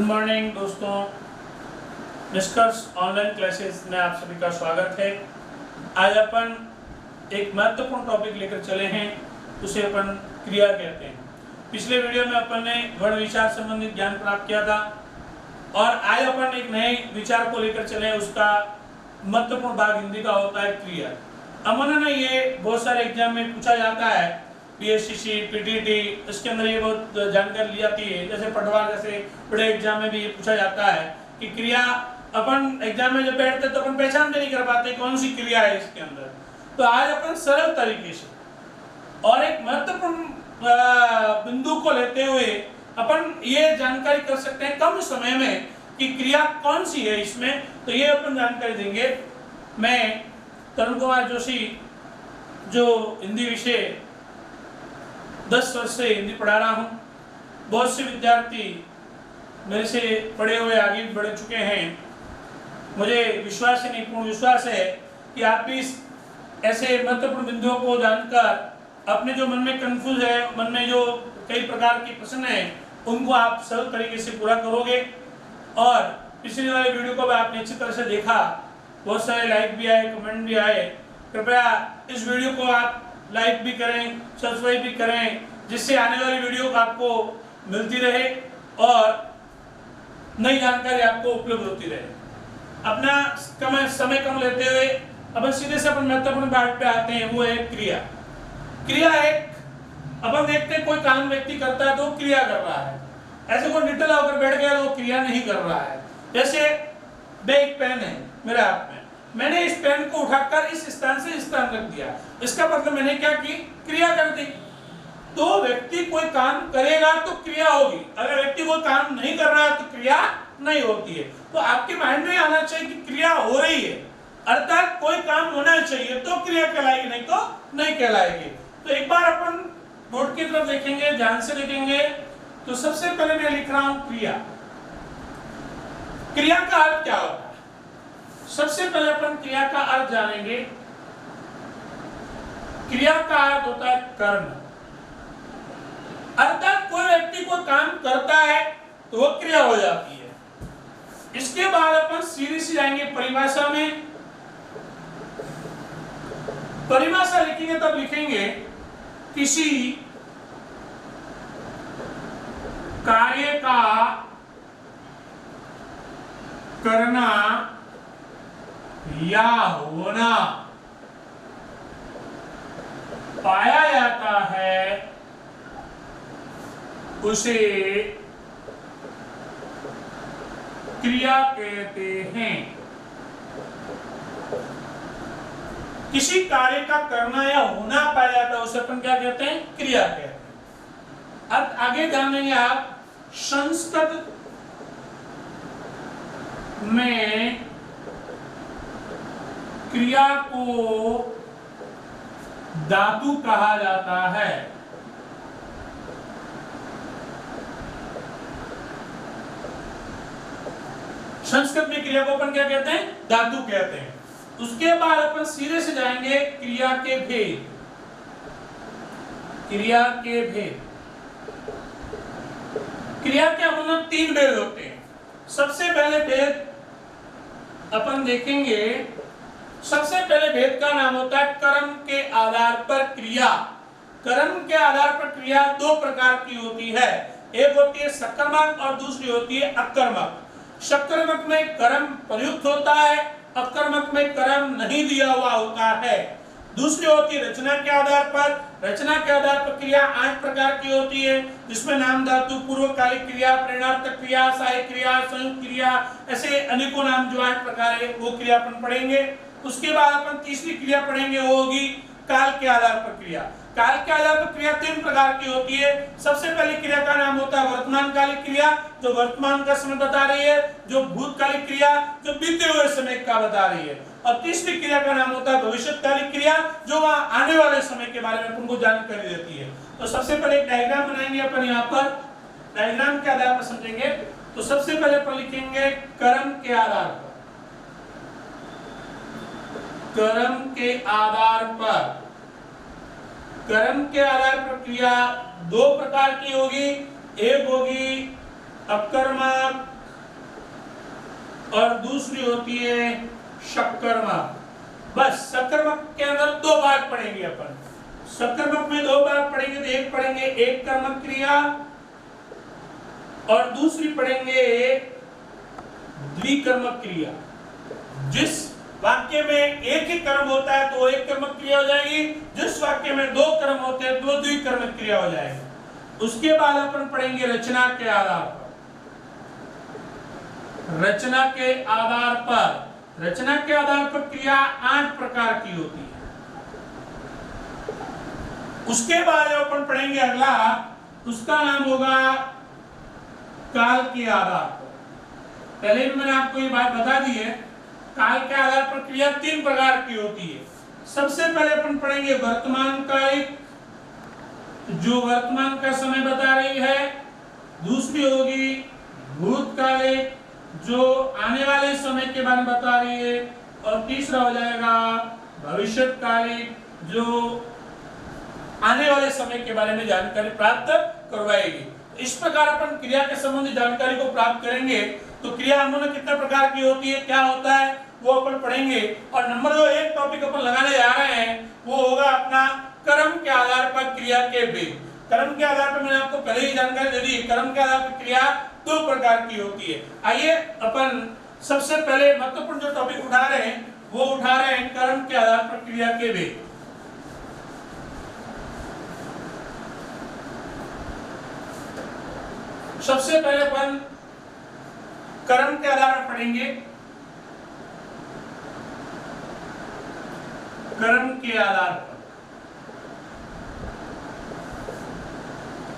Good morning दोस्तों, discuss online classes में आप सभी का स्वागत है। आज अपन एक महत्वपूर्ण टॉपिक लेकर चले हैं, उसे अपन क्रिया कहते हैं। पिछले वीडियो में अपन ने वर्ण विचार संबंधित ज्ञान प्राप्त किया था और आज अपन एक नए विचार को लेकर चले हैं। उसका महत्वपूर्ण भाग हिंदी का होता है क्रिया। अमूमन ये बहुत सारे एग्जाम में पूछा जाता है, पीएससीसी, पीटीटी, इसके अंदर ये बहुत जानकारी ली जाती है। जैसे पटवार जैसे बड़े एग्जाम में भी ये पूछा जाता है कि क्रिया, अपन एग्जाम में जब बैठते तो अपन पहचान भी नहीं कर पाते कौन सी क्रिया है इसके अंदर। तो आज अपन सरल तरीके से और एक महत्वपूर्ण बिंदु को लेते हुए अपन ये जानकारी कर सकते हैं कम समय में कि क्रिया कौन सी है इसमें। तो ये अपन जानकारी देंगे। मैं तरुण कुमार जोशी, जो हिंदी विषय 10 वर्ष से हिंदी पढ़ा रहा हूँ। बहुत से विद्यार्थी मेरे से पढ़े हुए आगे बढ़ चुके हैं। मुझे विश्वास है, नहीं पूर्ण विश्वास है कि आप भी ऐसे महत्वपूर्ण बिंदुओं को जानकर अपने जो मन में कंफ्यूज है, मन में जो कई प्रकार के प्रश्न हैं, उनको आप सरल तरीके से पूरा करोगे। और पिछले वाले वीडियो को भी आपने अच्छी तरह से देखा, बहुत सारे लाइक भी आए, कमेंट भी आए। कृपया इस वीडियो को आप लाइक भी करें, सब्सक्राइब भी करें, जिससे आने वाली वीडियो आपको मिलती रहे और नई जानकारी आपको उपलब्ध होती रहे। अपना समय कम लेते हुए अपन सीधे से अपन महत्वपूर्ण बात पे आते हैं, वो है क्रिया। क्रिया एक अपन देखते हैं कोई काम व्यक्ति करता है तो क्रिया कर रहा है। ऐसे कोई निटला होकर बैठ गया तो क्रिया नहीं कर रहा है। जैसे एक पेन है मेरे हाथ में, मैंने इस पेन को उठाकर इस स्थान से इस स्थान रख दिया, इसका मतलब मैंने क्या की, क्रिया कर दी। तो व्यक्ति कोई काम करेगा तो क्रिया होगी, अगर व्यक्ति कोई काम नहीं कर रहा है तो क्रिया नहीं होती है। तो आपके माइंड में आना चाहिए कि क्रिया हो रही है, अर्थात कोई काम होना चाहिए तो क्रिया कहलाएगी, नहीं तो नहीं कहलाएगी। तो एक बार अपन बोर्ड की तरफ देखेंगे, ध्यान से देखेंगे। तो सबसे पहले मैं लिख रहा हूं क्रिया। क्रिया का अर्थ क्या होता है? सबसे पहले अपन क्रिया का अर्थ जानेंगे। क्रिया का अर्थ होता है कर्म, अर्थात कोई व्यक्ति कोई काम करता है तो वो क्रिया हो जाती है। इसके बाद अपन सीधे से जाएंगे परिभाषा में। परिभाषा लिखेंगे तब लिखेंगे किसी कार्य का करना या होना पाया जाता है, उसे क्रिया कहते हैं। किसी कार्य का करना या होना पाया जाता है उसे अपन क्या कहते हैं, क्रिया कहते हैं। अब आगे जानेंगे आप संस्कृत में क्रिया को धातु कहा जाता है। संस्कृत में क्रिया को अपन क्या कहते हैं, धातु कहते हैं। उसके बाद अपन सीधे से जाएंगे क्रिया के भेद। क्रिया के भेद, क्रिया के अमूमन 3 भेद होते हैं। सबसे पहले भेद अपन देखेंगे, सबसे पहले भेद का नाम होता है कर्म के आधार पर क्रिया। कर्म के आधार पर क्रिया 2 प्रकार की होती है, एक होती है सकर्मक और दूसरी होती है अकर्मक। सकर्मक में कर्म प्रयुक्त होता है, अकर्मक में कर्म नहीं दिया हुआ होता है। दूसरी होती है रचना के आधार पर। रचना के आधार पर क्रिया 8 प्रकार की होती है, जिसमें नाम धातु, पूर्वकालिक क्रिया, प्रेरणार्थक क्रिया, सहायक क्रिया, संयुक्त क्रिया, ऐसे अनेकों नाम जो 8 प्रकार है वो क्रिया अपन पढ़ेंगे। उसके बाद अपन तीसरी क्रिया पढ़ेंगे, वो होगी काल के आधार पर क्रिया। काल के आधार पर क्रिया 3 प्रकार की होती है। सबसे पहली क्रिया का नाम होता है वर्तमान कालिक क्रिया, जो वर्तमान का समय बता रही है, जो भूतकालिक क्रिया जो बीते हुए समय का बता रही है, और तीसरी क्रिया का नाम होता है भविष्यकालिक क्रिया, जो वहां आने वाले समय के बारे में तुमको जानकारी देती है। तो सबसे पहले एक डायग्राम बनाएंगे अपन, यहाँ पर डायग्राम के आधार पर समझेंगे। तो सबसे पहले अपन लिखेंगे कर्म के आधार पर। कर्म के आधार पर, कर्म के आधार पर क्रिया दो प्रकार की होगी, एक होगी अकर्मक और दूसरी होती है सकर्मक। बस सकर्मक के अंदर दो भाग पढ़ेंगे अपन। सकर्मक में दो भाग पढ़ेंगे, तो एक पढ़ेंगे एक कर्मक क्रिया और दूसरी पढ़ेंगे द्विकर्मक क्रिया। जिस वाक्य में एक ही कर्म होता है तो एक कर्मक क्रिया हो जाएगी, जिस वाक्य में दो कर्म होते हैं तो द्विकर्मक क्रिया हो जाएगी। उसके बाद अपन पढ़ेंगे रचना के आधार पर। रचना के आधार पर, रचना के आधार पर क्रिया 8 प्रकार की होती है। उसके बाद अपन पढ़ेंगे अगला, उसका नाम होगा काल के आधार पर। पहले भी मैंने आपको ये बात बता दी है, काल के आधार पर क्रिया 3 प्रकार की होती है। सबसे पहले अपन पढ़ेंगे वर्तमान कालिक, जो वर्तमान का समय बता रही है। दूसरी होगी भूतकालिक, जो आने वाले समय के बारे में बता रही है। और तीसरा हो जाएगा भविष्यकालिक, जो आने वाले समय के बारे में जानकारी प्राप्त करवाएगी। इस प्रकार अपन क्रिया के संबंधी जानकारी को प्राप्त करेंगे। तो क्रिया हमने कितने प्रकार की होती है, क्या होता है, वो अपन पढ़ेंगे। और नंबर 2 एक टॉपिक अपन लगाने जा रहे हैं, वो होगा अपना कर्म के आधार पर क्रिया के भेद। कर्म के आधार पर मैंने आपको पहले ही जानकारी दे दी, कर्म के आधार पर क्रिया 2 प्रकार की होती है। आइए अपन सबसे पहले महत्वपूर्ण जो टॉपिक उठा रहे हैं वो उठा रहे हैं कर्म के आधार पर क्रिया के भेद। सबसे पहले अपन कर्म के आधार पर पढ़ेंगे कर्म के आधार पर।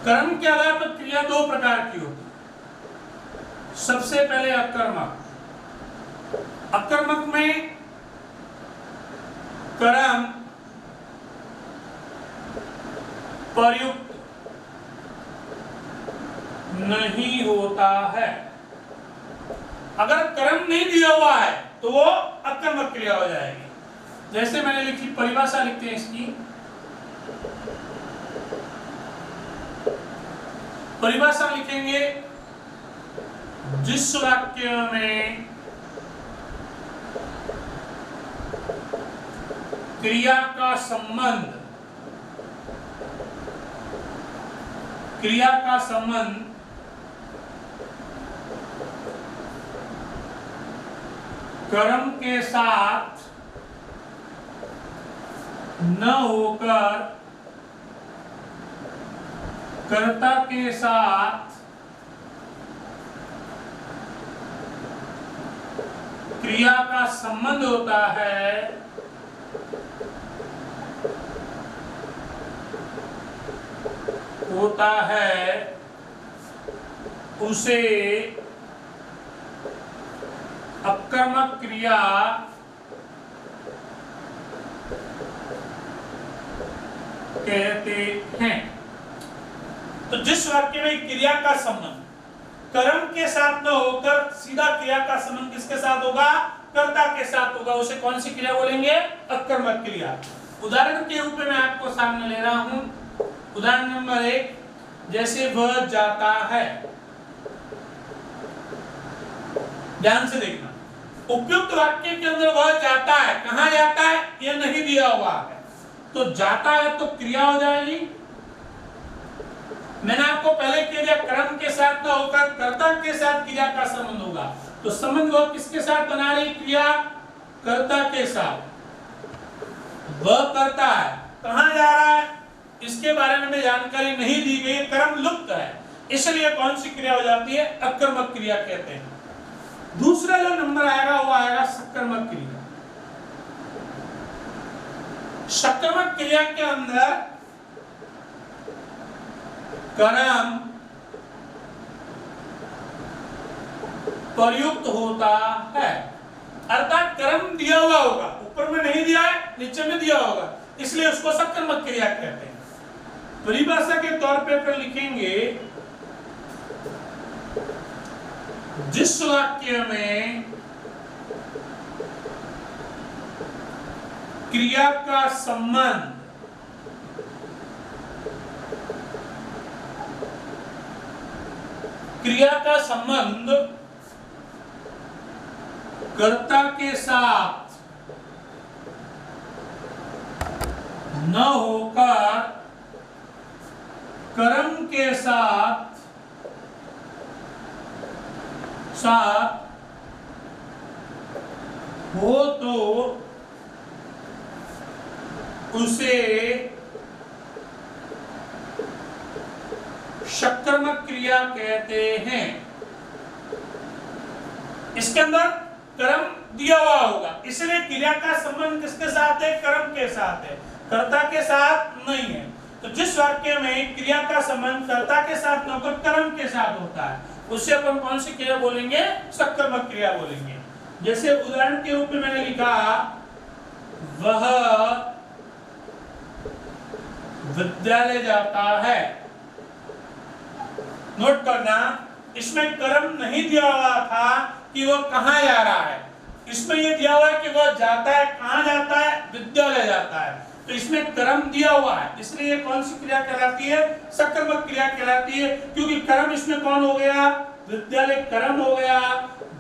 कर्म के आधार पर क्रिया 2 प्रकार की होती है। सबसे पहले अकर्मक। अकर्मक में कर्म प्रयुक्त नहीं होता है। अगर कर्म नहीं दिया हुआ है तो वो अकर्मक क्रिया हो जाएगी। जैसे मैंने लिखी, परिभाषा लिखते हैं इसकी। परिभाषा लिखेंगे, जिस वाक्य में क्रिया का संबंध कर्म के साथ न होकर कर्ता के साथ क्रिया का संबंध होता है, उसे अकर्मक क्रिया कहते हैं। तो जिस वाक्य में क्रिया का संबंध कर्म के साथ न होकर सीधा क्रिया का संबंध किसके साथ होगा, कर्ता के साथ होगा, उसे कौन सी क्रिया बोलेंगे, अकर्मक क्रिया। उदाहरण के रूप में मैं आपको सामने ले रहा हूं। उदाहरण नंबर 1, जैसे वह जाता है। ध्यान से देखना, उपयुक्त वाक्य के अंदर वह जाता है, कहां जाता है यह नहीं दिया हुआ है, तो जाता है तो क्रिया हो जाएगी। मैंने आपको पहले कह दिया कर्म के साथ न होकर कर्ता के साथ क्रिया का संबंध होगा, तो संबंध वह किसके साथ बना रही, क्रिया कर्ता के साथ। वह करता है, कहां जा रहा है इसके बारे में जानकारी नहीं दी गई, कर्म लुप्त है, इसलिए कौन सी क्रिया हो जाती है, अकर्मक क्रिया कहते हैं। दूसरा जो नंबर आएगा वो आएगा सकर्मक क्रिया। सकर्मक क्रिया के अंदर कर्म प्रयुक्त होता है, अर्थात कर्म दिया हुआ होगा, ऊपर में नहीं दिया है नीचे में दिया होगा, इसलिए उसको सकर्मक क्रिया कहते हैं। परिभाषा के तौर पे लिखेंगे, जिस वाक्य में क्रिया का संबंध कर्ता के साथ न होकर कर्म के साथ हो तो उसे सकर्मक क्रिया कहते हैं। इसके अंदर कर्म दिया हुआ होगा, इसलिए क्रिया का संबंध किसके साथ है? कर्म के साथ है, कर्ता के साथ नहीं है। तो जिस वाक्य में क्रिया का संबंध कर्ता के साथ न होकर कर्म के साथ होता है, उससे अपन कौन सी क्रिया बोलेंगे? सकर्मक क्रिया बोलेंगे। जैसे उदाहरण के रूप में मैंने लिखा, वह विद्यालय जाता है। नोट करना, इसमें कर्म नहीं दिया हुआ था कि वह कहां जा रहा है, इसमें यह दिया हुआ है कि वह जाता है, कहां जाता है? विद्यालय जाता है। तो इसमें कर्म दिया हुआ है, इसलिए ये कौन सी क्रिया कहलाती है? सकर्मक क्रिया कहलाती है, क्योंकि कर्म इसमें कौन हो गया? विद्यालय कर्म हो गया,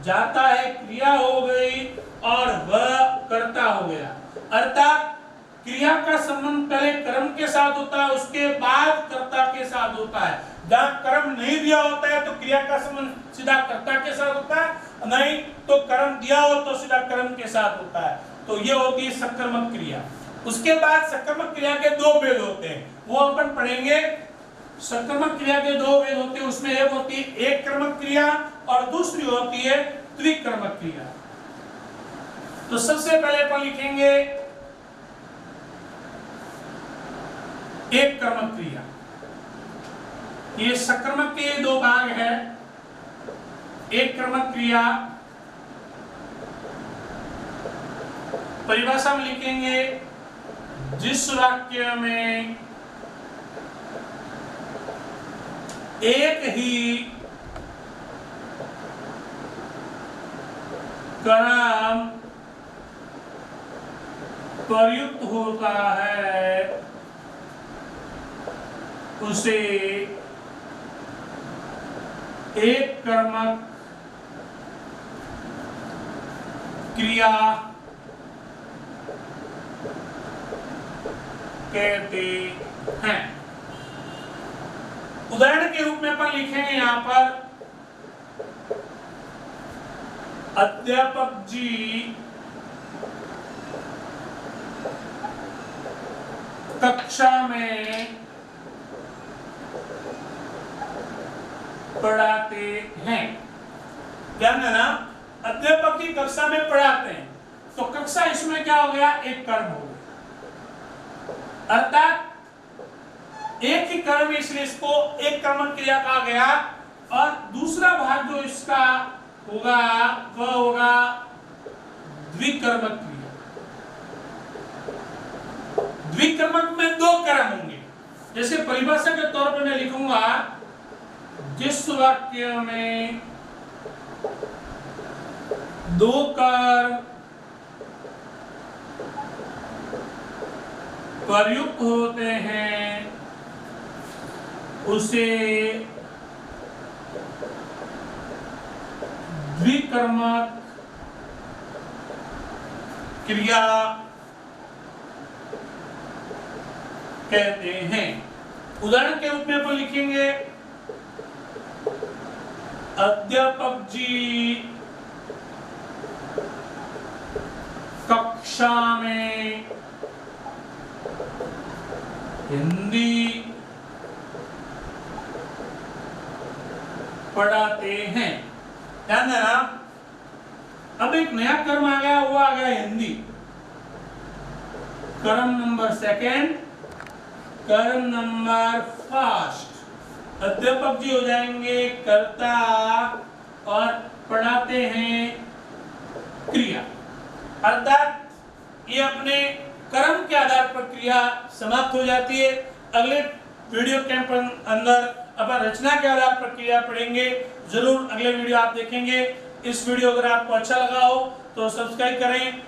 जाता है क्रिया हो गई, और वह कर्ता हो गया। अर्थात क्रिया का संबंध पहले कर्म के साथ होता है, उसके बाद कर्ता के साथ होता है। जहां कर्म नहीं दिया होता है तो क्रिया का संबंध सीधा कर्ता के साथ होता है, नहीं तो कर्म दिया हो तो सीधा कर्म के साथ होता है। तो ये होती है सकर्मक क्रिया। उसके बाद सकर्मक क्रिया के दो भेद होते हैं, वो अपन पढ़ेंगे। सकर्मक क्रिया के दो भेद होते हैं, उसमें एक होती है एक कर्मक क्रिया और दूसरी होती है त्रिकर्मक क्रिया। तो सबसे पहले अपन लिखेंगे एक कर्मक क्रिया। ये सकर्मक के दो भाग है। एक कर्मक क्रिया परिभाषा में लिखेंगे, जिस वाक्य में एक ही कर्म प्रयुक्त होता है उसे एक कर्मक क्रिया कहते हैं। उदाहरण के रूप में अपन लिखेंगे यहां पर, अध्यापक जी कक्षा में पढ़ाते हैं। ध्यान देना, अध्यापक जी कक्षा में पढ़ाते हैं, तो कक्षा इसमें क्या हो गया? एक कर्म हो गया। अर्थात एक ही कर्म, इसलिए इसको एक कर्मक क्रिया कहा गया। और दूसरा भाग जो इसका होगा वह होगा द्विकर्मक क्रिया। द्विकर्मक में दो कर्म होंगे। जैसे परिभाषा के तौर पर मैं लिखूंगा, जिस वाक्य में दो कर्म प्रयुक्त होते हैं उसे द्विकर्मक क्रिया कहते हैं। उदाहरण के रूप में अपन लिखेंगे, अध्यापक जी कक्षा में हिंदी पढ़ाते हैं। ध्यान देना, अब एक नया कर्म आ गया, वो आ गया हिंदी। कर्म नंबर सेकंड, कर्म नंबर फर्स्ट। अध्यापक जी हो जाएंगे कर्ता और पढ़ाते हैं क्रिया। अर्थात ये अपने कर्म के आधार पर क्रिया समाप्त हो जाती है। अगले वीडियो के अंदर अपन रचना के आधार पर क्रिया पढ़ेंगे। जरूर अगले वीडियो आप देखेंगे। इस वीडियो अगर आपको अच्छा लगा हो तो सब्सक्राइब करें।